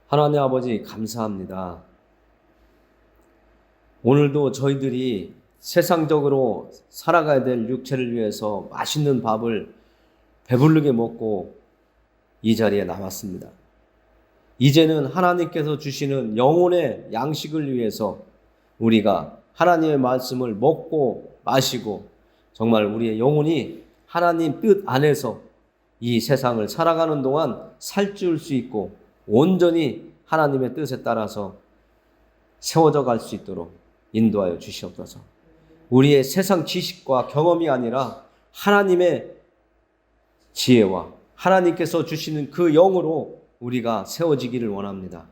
하나님 아버지 감사합니다. 오늘도 저희들이 세상적으로 살아가야 될 육체를 위해서 맛있는 밥을 배부르게 먹고 이 자리에 남았습니다. 이제는 하나님께서 주시는 영혼의 양식을 위해서 우리가 하나님의 말씀을 먹고 마시고 정말 우리의 영혼이 하나님 뜻 안에서 이 세상을 살아가는 동안 살찌울 수 있고 온전히 하나님의 뜻에 따라서 세워져 갈 수 있도록 인도하여 주시옵소서. 우리의 세상 지식과 경험이 아니라 하나님의 지혜와 하나님께서 주시는 그 영으로 우리가 세워지기를 원합니다.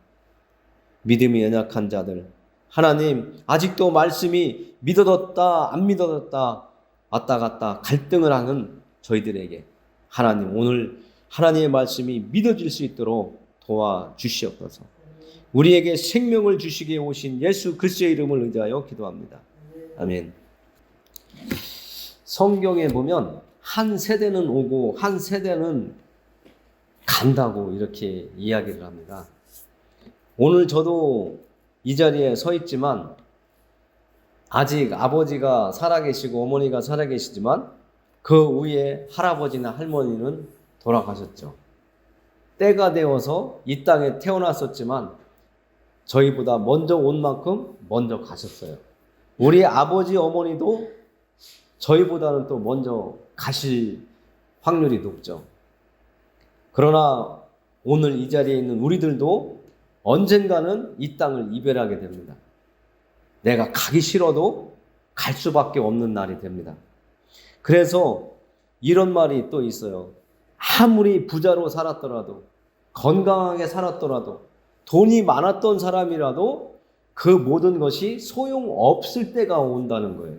믿음이 연약한 자들, 하나님 아직도 말씀이 믿어졌다 안 믿어졌다 왔다 갔다 갈등을 하는 저희들에게 하나님 오늘 하나님의 말씀이 믿어질 수 있도록 도와주시옵소서. 우리에게 생명을 주시기에 오신 예수 그리스도의 이름을 의지하여 기도합니다. 아멘. 성경에 보면 한 세대는 오고 한 세대는 간다고 이렇게 이야기를 합니다. 오늘 저도 이 자리에 서 있지만 아직 아버지가 살아계시고 어머니가 살아계시지만 그 위에 할아버지나 할머니는 돌아가셨죠. 때가 되어서 이 땅에 태어났었지만 저희보다 먼저 온 만큼 먼저 가셨어요. 우리 아버지 어머니도 저희보다는 또 먼저 가실 확률이 높죠. 그러나 오늘 이 자리에 있는 우리들도 언젠가는 이 땅을 이별하게 됩니다. 내가 가기 싫어도 갈 수밖에 없는 날이 됩니다. 그래서 이런 말이 또 있어요. 아무리 부자로 살았더라도 건강하게 살았더라도 돈이 많았던 사람이라도 그 모든 것이 소용없을 때가 온다는 거예요.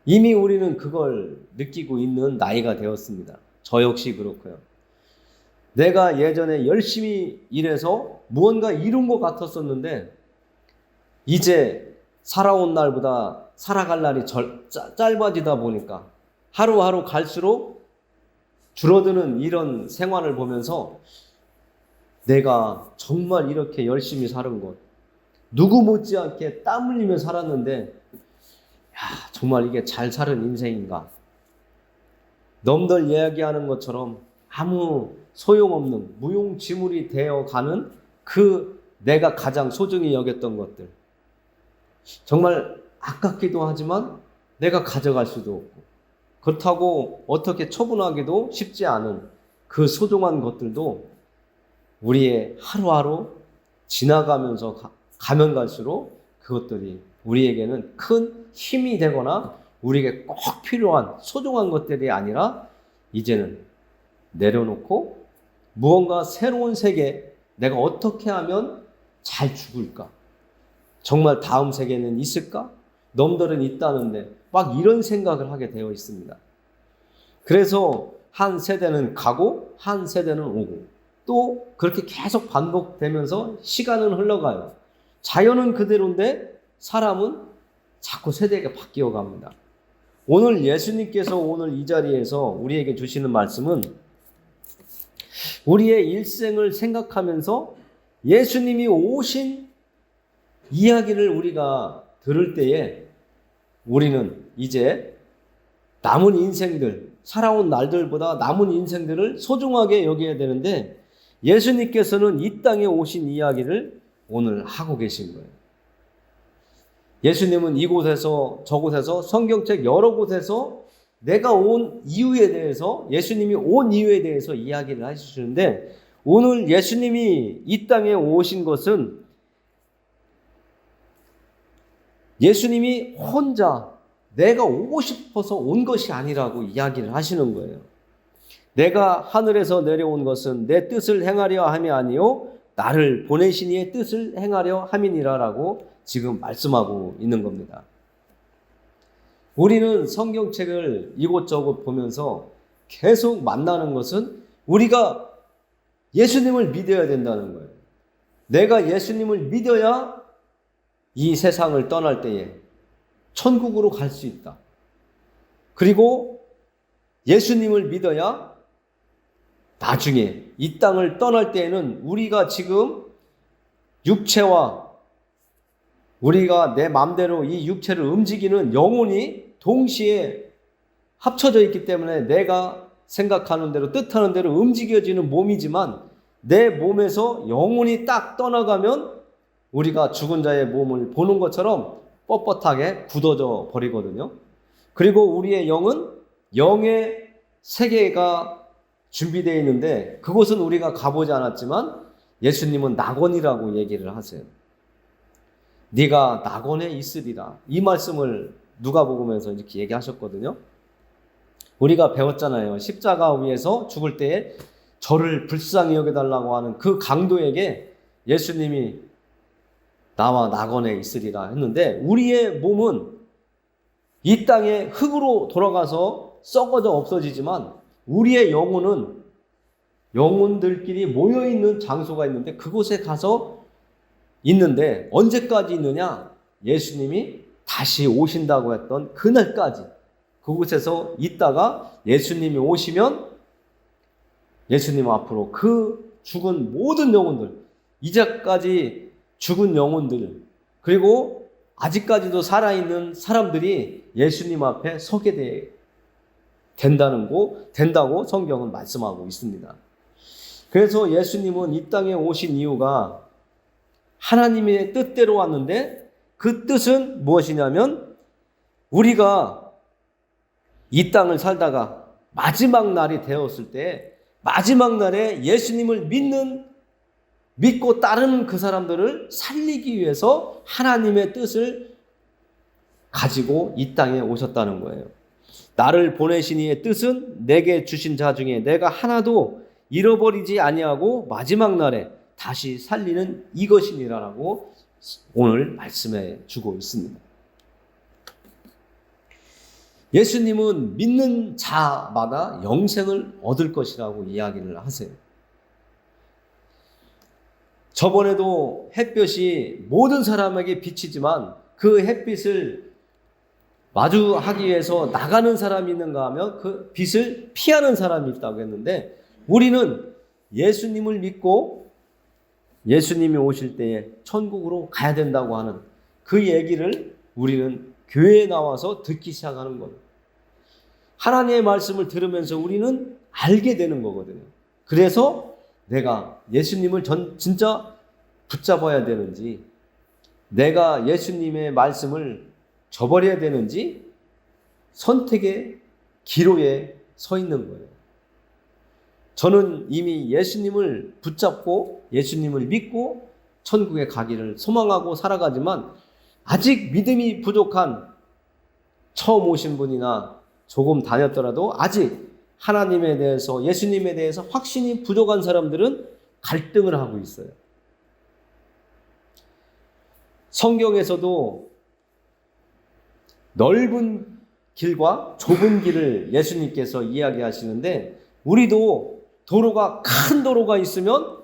이미 우리는 그걸 느끼고 있는 나이가 되었습니다. 저 역시 그렇고요. 내가 예전에 열심히 일해서 무언가 이룬 것 같았었는데 이제 살아온 날보다 살아갈 날이 짧아지다 보니까 하루하루 갈수록 줄어드는 이런 생활을 보면서 내가 정말 이렇게 열심히 사는 것, 누구 못지않게 땀 흘리며 살았는데 정말 이게 잘 사는 인생인가? 넘들 이야기하는 것처럼 아무 소용없는 무용지물이 되어가는 그 내가 가장 소중히 여겼던 것들, 정말 아깝기도 하지만 내가 가져갈 수도 없고 그렇다고 어떻게 처분하기도 쉽지 않은 그 소중한 것들도 우리의 하루하루 지나가면서 가면 갈수록 그것들이 우리에게는 큰 힘이 되거나 우리에게 꼭 필요한 소중한 것들이 아니라 이제는 내려놓고 무언가 새로운 세계, 내가 어떻게 하면 잘 죽을까? 정말 다음 세계는 있을까? 넘들은 있다는데 막 이런 생각을 하게 되어 있습니다. 그래서 한 세대는 가고 한 세대는 오고 또 그렇게 계속 반복되면서 시간은 흘러가요. 자연은 그대로인데 사람은 자꾸 세대가 바뀌어 갑니다. 오늘 예수님께서 오늘 이 자리에서 우리에게 주시는 말씀은 우리의 일생을 생각하면서 예수님이 오신 이야기를 우리가 들을 때에 우리는 이제 남은 인생들, 살아온 날들보다 남은 인생들을 소중하게 여겨야 되는데 예수님께서는 이 땅에 오신 이야기를 오늘 하고 계신 거예요. 예수님은 이곳에서 저곳에서 성경책 여러 곳에서 내가 온 이유에 대해서 예수님이 온 이유에 대해서 이야기를 하시는데 오늘 예수님이 이 땅에 오신 것은 예수님이 혼자 내가 오고 싶어서 온 것이 아니라고 이야기를 하시는 거예요. 내가 하늘에서 내려온 것은 내 뜻을 행하려 함이 아니요 나를 보내신 이의 뜻을 행하려 함이니라라고 지금 말씀하고 있는 겁니다. 우리는 성경책을 이곳저곳 보면서 계속 만나는 것은 우리가 예수님을 믿어야 된다는 거예요. 내가 예수님을 믿어야 이 세상을 떠날 때에 천국으로 갈 수 있다. 그리고 예수님을 믿어야 나중에 이 땅을 떠날 때에는 우리가 지금 육체와 우리가 내 마음대로 이 육체를 움직이는 영혼이 동시에 합쳐져 있기 때문에 내가 생각하는 대로 뜻하는 대로 움직여지는 몸이지만 내 몸에서 영혼이 딱 떠나가면 우리가 죽은 자의 몸을 보는 것처럼 뻣뻣하게 굳어져 버리거든요. 그리고 우리의 영은 영의 세계가 준비되어 있는데 그곳은 우리가 가보지 않았지만 예수님은 낙원이라고 얘기를 하세요. 네가 낙원에 있으리라. 이 말씀을 누가복음에서 이렇게 얘기하셨거든요. 우리가 배웠잖아요. 십자가 위에서 죽을 때에 저를 불쌍히 여겨달라고 하는 그 강도에게 예수님이 나와 낙원에 있으리라 했는데 우리의 몸은 이 땅의 흙으로 돌아가서 썩어져 없어지지만 우리의 영혼은 영혼들끼리 모여있는 장소가 있는데 그곳에 가서 있는데 언제까지 있느냐? 예수님이 다시 오신다고 했던 그날까지 그곳에서 있다가 예수님이 오시면 예수님 앞으로 그 죽은 모든 영혼들, 이제까지 죽은 영혼들, 그리고 아직까지도 살아있는 사람들이 예수님 앞에 서게 된다고 성경은 말씀하고 있습니다. 그래서 예수님은 이 땅에 오신 이유가 하나님의 뜻대로 왔는데 그 뜻은 무엇이냐면 우리가 이 땅을 살다가 마지막 날이 되었을 때 마지막 날에 예수님을 믿고 따르는 그 사람들을 살리기 위해서 하나님의 뜻을 가지고 이 땅에 오셨다는 거예요. 나를 보내신 이의 뜻은 내게 주신 자 중에 내가 하나도 잃어버리지 아니하고 마지막 날에 다시 살리는 이것이니라라고 오늘 말씀해 주고 있습니다. 예수님은 믿는 자마다 영생을 얻을 것이라고 이야기를 하세요. 저번에도 햇볕이 모든 사람에게 비치지만 그 햇빛을 마주하기 위해서 나가는 사람이 있는가 하면 그 빛을 피하는 사람이 있다고 했는데 우리는 예수님을 믿고 예수님이 오실 때에 천국으로 가야 된다고 하는 그 얘기를 우리는 교회에 나와서 듣기 시작하는 거예요. 하나님의 말씀을 들으면서 우리는 알게 되는 거거든요. 그래서 내가 예수님을 진짜 붙잡아야 되는지, 내가 예수님의 말씀을 저버려야 되는지 선택의 기로에 서 있는 거예요. 저는 이미 예수님을 붙잡고 예수님을 믿고 천국에 가기를 소망하고 살아가지만 아직 믿음이 부족한 처음 오신 분이나 조금 다녔더라도 아직 하나님에 대해서 예수님에 대해서 확신이 부족한 사람들은 갈등을 하고 있어요. 성경에서도 넓은 길과 좁은 길을 예수님께서 이야기하시는데 우리도 도로가 큰 도로가 있으면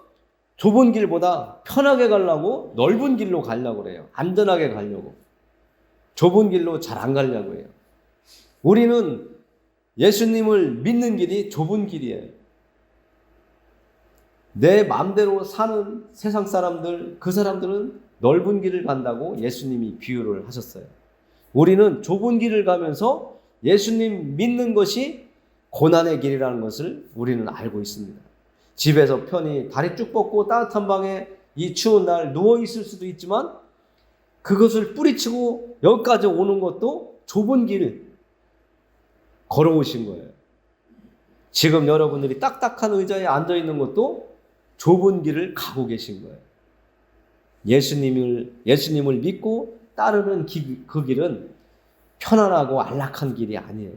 좁은 길보다 편하게 가려고 넓은 길로 가려고 그래요. 안전하게 가려고. 좁은 길로 잘 안 가려고 해요. 우리는 예수님을 믿는 길이 좁은 길이에요. 내 마음대로 사는 세상 사람들, 그 사람들은 넓은 길을 간다고 예수님이 비유를 하셨어요. 우리는 좁은 길을 가면서 예수님 믿는 것이 고난의 길이라는 것을 우리는 알고 있습니다. 집에서 편히 다리 쭉 뻗고 따뜻한 방에 이 추운 날 누워 있을 수도 있지만 그것을 뿌리치고 여기까지 오는 것도 좁은 길 걸어오신 거예요. 지금 여러분들이 딱딱한 의자에 앉아 있는 것도 좁은 길을 가고 계신 거예요. 예수님을 믿고 따르는 그 길은 편안하고 안락한 길이 아니에요.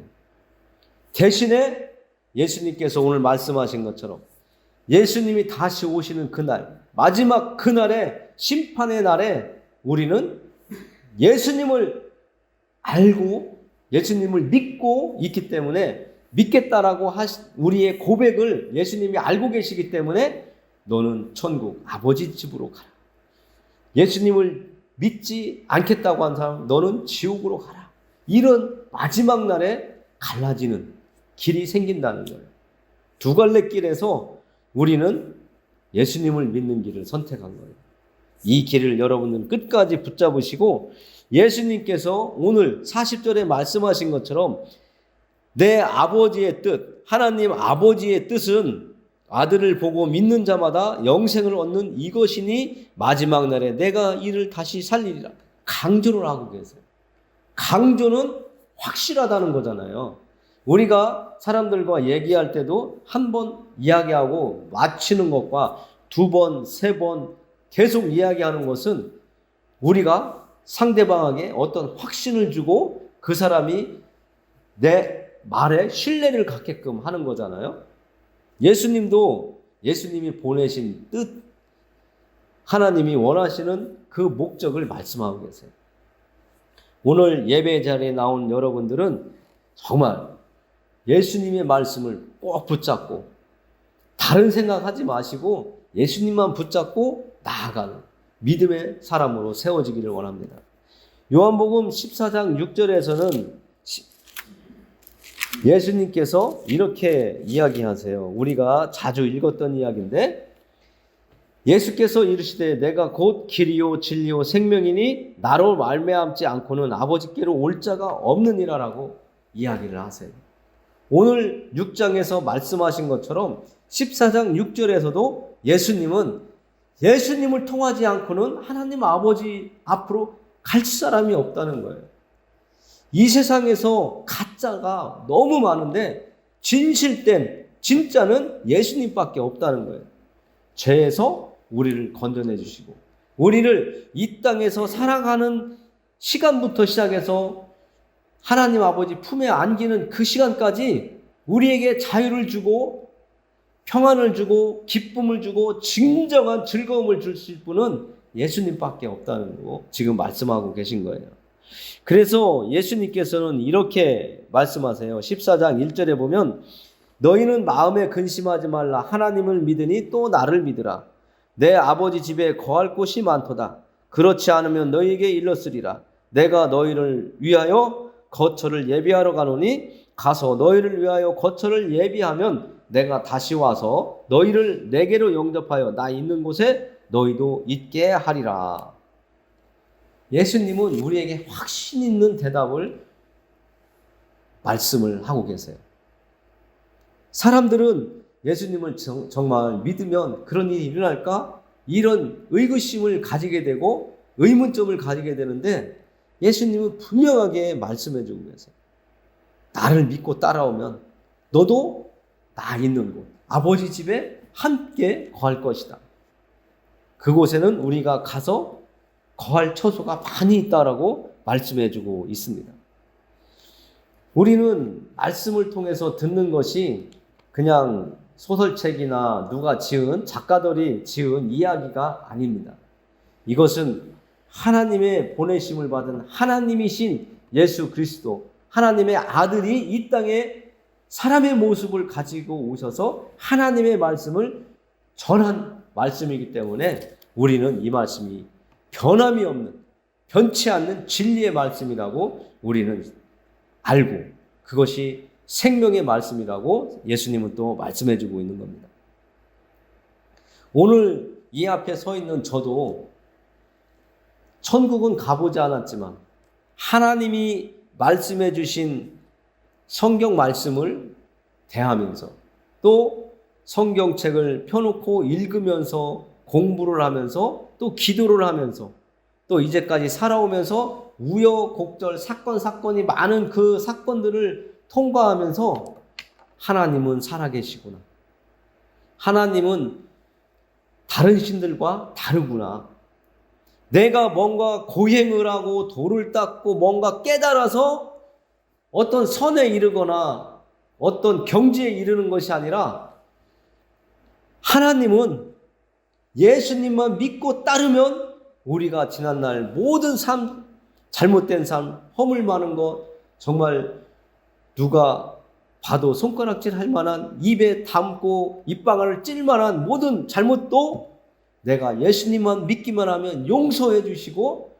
대신에 예수님께서 오늘 말씀하신 것처럼 예수님이 다시 오시는 그날, 마지막 그날에 심판의 날에 우리는 예수님을 알고 예수님을 믿고 있기 때문에 믿겠다라고 우리의 고백을 예수님이 알고 계시기 때문에 너는 천국 아버지 집으로 가라. 예수님을 믿지 않겠다고 한 사람 너는 지옥으로 가라. 이런 마지막 날에 갈라지는 길이 생긴다는 거예요. 두 갈래 길에서 우리는 예수님을 믿는 길을 선택한 거예요. 이 길을 여러분은 끝까지 붙잡으시고 예수님께서 오늘 40절에 말씀하신 것처럼 내 아버지의 뜻, 하나님 아버지의 뜻은 아들을 보고 믿는 자마다 영생을 얻는 이것이니 마지막 날에 내가 이를 다시 살리리라. 강조를 하고 계세요. 강조는 확실하다는 거잖아요. 우리가 사람들과 얘기할 때도 한 번 이야기하고 마치는 것과 두 번, 세 번 계속 이야기하는 것은 우리가 상대방에게 어떤 확신을 주고 그 사람이 내 말에 신뢰를 갖게끔 하는 거잖아요. 예수님도 예수님이 보내신 뜻, 하나님이 원하시는 그 목적을 말씀하고 계세요. 오늘 예배 자리에 나온 여러분들은 정말 예수님의 말씀을 꼭 붙잡고 다른 생각하지 마시고 예수님만 붙잡고 나아가는 믿음의 사람으로 세워지기를 원합니다. 요한복음 14장 6절에서는 예수님께서 이렇게 이야기하세요. 우리가 자주 읽었던 이야기인데 예수께서 이르시되 내가 곧 길이요 진리요 생명이니 나로 말미암지 않고는 아버지께로 올 자가 없느니라라고 이야기를 하세요. 오늘 6장에서 말씀하신 것처럼 14장 6절에서도 예수님은 예수님을 통하지 않고는 하나님 아버지 앞으로 갈 사람이 없다는 거예요. 이 세상에서 가짜가 너무 많은데 진실된 진짜는 예수님밖에 없다는 거예요. 죄에서 우리를 건져내 주시고 우리를 이 땅에서 살아가는 시간부터 시작해서 하나님 아버지 품에 안기는 그 시간까지 우리에게 자유를 주고 평안을 주고 기쁨을 주고 진정한 즐거움을 주실 분은 예수님밖에 없다는 거 지금 말씀하고 계신 거예요. 그래서 예수님께서는 이렇게 말씀하세요. 14장 1절에 보면 너희는 마음에 근심하지 말라. 하나님을 믿으니 또 나를 믿으라. 내 아버지 집에 거할 곳이 많도다. 그렇지 않으면 너희에게 일렀으리라. 내가 너희를 위하여 거처를 예비하러 가노니 가서 너희를 위하여 거처를 예비하면 내가 다시 와서 너희를 내게로 영접하여 나 있는 곳에 너희도 있게 하리라. 예수님은 우리에게 확신 있는 대답을 말씀을 하고 계세요. 사람들은 예수님을 정말 믿으면 그런 일이 일어날까? 이런 의구심을 가지게 되고 의문점을 가지게 되는데 예수님은 분명하게 말씀해 주고 계세요. 나를 믿고 따라오면 너도 나 있는 곳, 아버지 집에 함께 거할 것이다. 그곳에는 우리가 가서 거할 처소가 많이 있다라고 말씀해 주고 있습니다. 우리는 말씀을 통해서 듣는 것이 그냥 소설책이나 누가 지은 작가들이 지은 이야기가 아닙니다. 이것은 하나님의 보내심을 받은 하나님이신 예수 그리스도, 하나님의 아들이 이 땅에 사람의 모습을 가지고 오셔서 하나님의 말씀을 전한 말씀이기 때문에 우리는 이 말씀이 변함이 없는, 변치 않는 진리의 말씀이라고 우리는 알고 그것이 생명의 말씀이라고 예수님은 또 말씀해 주고 있는 겁니다. 오늘 이 앞에 서 있는 저도 천국은 가보지 않았지만 하나님이 말씀해 주신 성경 말씀을 대하면서 또 성경책을 펴놓고 읽으면서 공부를 하면서 또 기도를 하면서 또 이제까지 살아오면서 우여곡절 사건이 많은 그 사건들을 통과하면서 하나님은 살아계시구나. 하나님은 다른 신들과 다르구나. 내가 뭔가 고행을 하고 돌을 닦고 뭔가 깨달아서 어떤 선에 이르거나 어떤 경지에 이르는 것이 아니라 하나님은 예수님만 믿고 따르면 우리가 지난날 모든 삶, 잘못된 삶, 허물 많은 것, 정말 누가 봐도 손가락질 할 만한, 입에 담고 입방아를 찔 만한 모든 잘못도 내가 예수님만 믿기만 하면 용서해 주시고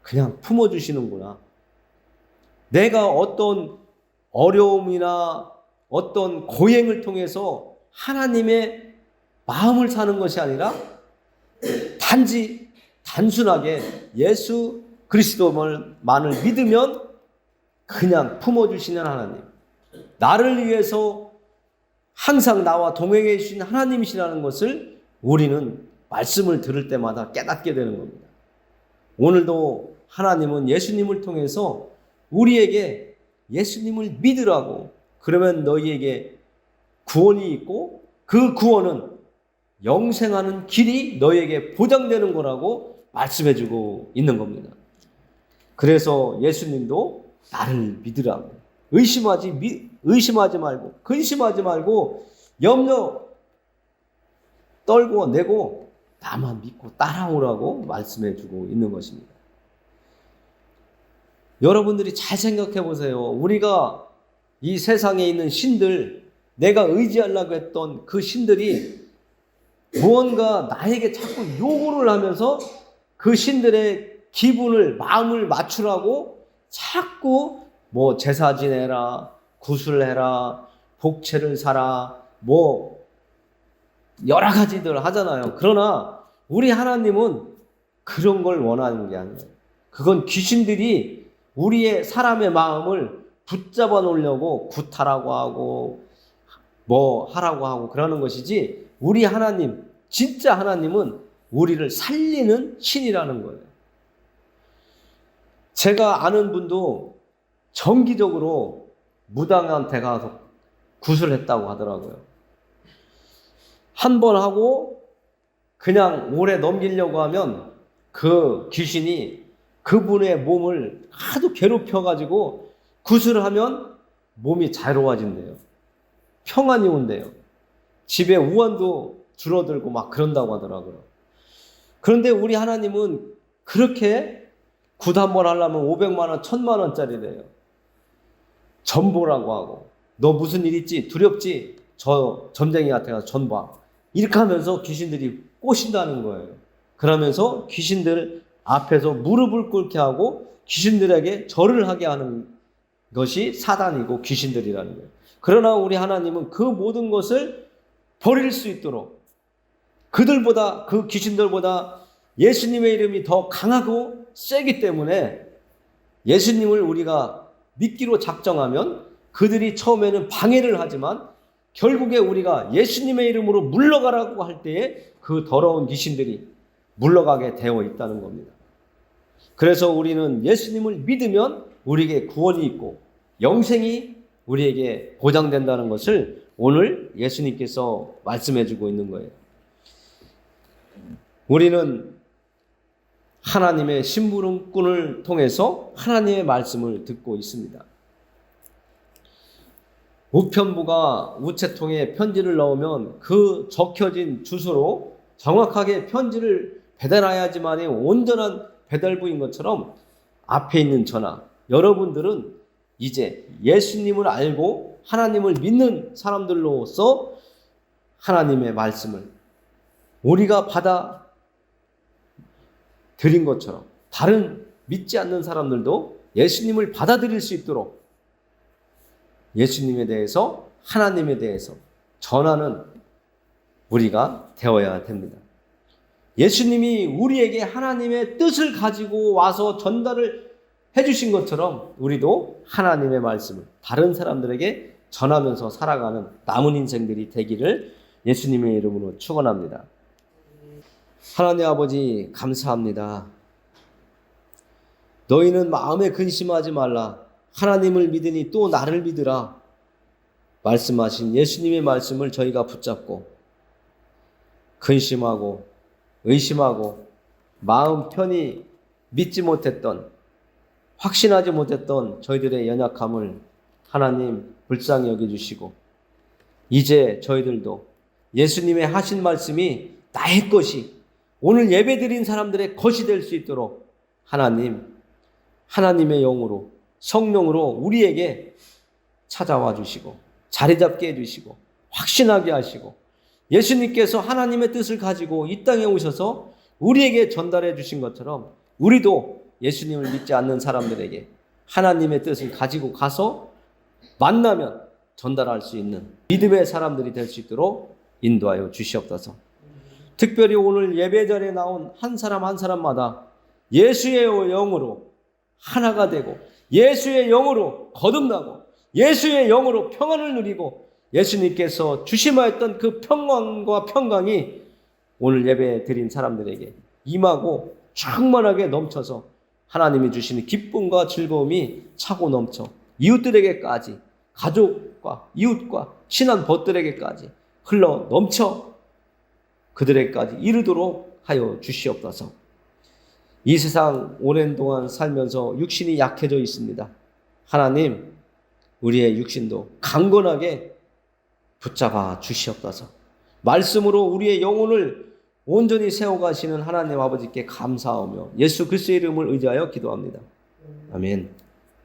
그냥 품어주시는구나. 내가 어떤 어려움이나 어떤 고행을 통해서 하나님의 마음을 사는 것이 아니라 단순하게 예수 그리스도만을 믿으면 그냥 품어주시는 하나님, 나를 위해서 항상 나와 동행해 주신 하나님이시라는 것을 우리는 말씀을 들을 때마다 깨닫게 되는 겁니다. 오늘도 하나님은 예수님을 통해서 우리에게 예수님을 믿으라고, 그러면 너희에게 구원이 있고 그 구원은 영생하는 길이 너희에게 보장되는 거라고 말씀해주고 있는 겁니다. 그래서 예수님도 나를 믿으라고, 의심하지 말고 근심하지 말고 염려 떨고 내고 나만 믿고 따라오라고 말씀해주고 있는 것입니다. 여러분들이 잘 생각해 보세요. 우리가 이 세상에 있는 신들, 내가 의지하려고 했던 그 신들이 무언가 나에게 자꾸 요구를 하면서 그 신들의 기분을, 마음을 맞추라고 자꾸 뭐 제사 지내라, 구슬해라, 복채를 사라, 뭐 여러 가지들 하잖아요. 그러나 우리 하나님은 그런 걸 원하는 게 아니에요. 그건 귀신들이 우리의 사람의 마음을 붙잡아 놓으려고 구타라고 하고 뭐 하라고 하고 그러는 것이지, 우리 하나님, 진짜 하나님은 우리를 살리는 신이라는 거예요. 제가 아는 분도 정기적으로 무당한테 가서 구슬했다고 하더라고요. 한 번 하고 그냥 오래 넘기려고 하면 그 귀신이 그분의 몸을 하도 괴롭혀가지고 구슬하면 몸이 자유로워진대요. 평안이 온대요. 집에 우환도 줄어들고 막 그런다고 하더라고요. 그런데 우리 하나님은 그렇게 굿 한 번 하려면 500만 원, 1000만 원짜리래요. 전보라고 하고, 너 무슨 일 있지? 두렵지? 저 점쟁이한테 가서 전 봐. 이렇게 하면서 귀신들이 꼬신다는 거예요. 그러면서 귀신들 앞에서 무릎을 꿇게 하고 귀신들에게 절을 하게 하는 것이 사단이고 귀신들이라는 거예요. 그러나 우리 하나님은 그 모든 것을 버릴 수 있도록, 그들보다, 그 귀신들보다 예수님의 이름이 더 강하고 세기 때문에 예수님을 우리가 믿기로 작정하면 그들이 처음에는 방해를 하지만 결국에 우리가 예수님의 이름으로 물러가라고 할 때에 그 더러운 귀신들이 물러가게 되어 있다는 겁니다. 그래서 우리는 예수님을 믿으면 우리에게 구원이 있고 영생이 우리에게 보장된다는 것을 오늘 예수님께서 말씀해 주고 있는 거예요. 우리는 하나님의 심부름꾼을 통해서 하나님의 말씀을 듣고 있습니다. 우편부가 우체통에 편지를 넣으면 그 적혀진 주소로 정확하게 편지를 배달해야지만이 온전한 배달부인 것처럼 앞에 있는 저나 여러분들은 이제 예수님을 알고 하나님을 믿는 사람들로서 하나님의 말씀을 우리가 받아 드린 것처럼 다른 믿지 않는 사람들도 예수님을 받아들일 수 있도록 예수님에 대해서, 하나님에 대해서 전하는 우리가 되어야 됩니다. 예수님이 우리에게 하나님의 뜻을 가지고 와서 전달을 해주신 것처럼 우리도 하나님의 말씀을 다른 사람들에게 전하면서 살아가는 남은 인생들이 되기를 예수님의 이름으로 축원합니다. 하나님 아버지, 감사합니다. 너희는 마음에 근심하지 말라. 하나님을 믿으니 또 나를 믿으라. 말씀하신 예수님의 말씀을 저희가 붙잡고 근심하고 의심하고 마음 편히 믿지 못했던, 확신하지 못했던 저희들의 연약함을 하나님 불쌍히 여겨주시고, 이제 저희들도 예수님의 하신 말씀이 나의 것이, 오늘 예배드린 사람들의 것이 될 수 있도록 하나님의 영으로, 성령으로 우리에게 찾아와 주시고 자리 잡게 해주시고 확신하게 하시고, 예수님께서 하나님의 뜻을 가지고 이 땅에 오셔서 우리에게 전달해 주신 것처럼 우리도 예수님을 믿지 않는 사람들에게 하나님의 뜻을 가지고 가서 만나면 전달할 수 있는 믿음의 사람들이 될 수 있도록 인도하여 주시옵소서. 특별히 오늘 예배자리에 나온 한 사람 한 사람마다 예수의 영으로 하나가 되고 예수의 영으로 거듭나고 예수의 영으로 평안을 누리고 예수님께서 주심하였던 그 평안과 평강이 오늘 예배 드린 사람들에게 임하고 충만하게 넘쳐서 하나님이 주시는 기쁨과 즐거움이 차고 넘쳐 이웃들에게까지, 가족과 이웃과 친한 벗들에게까지 흘러 넘쳐 그들에게까지 이르도록 하여 주시옵소서. 이 세상 오랜 동안 살면서 육신이 약해져 있습니다. 하나님, 우리의 육신도 강건하게 붙잡아 주시옵소서. 말씀으로 우리의 영혼을 온전히 세워가시는 하나님 아버지께 감사하며 예수 그리스도의 이름을 의지하여 기도합니다. 아멘.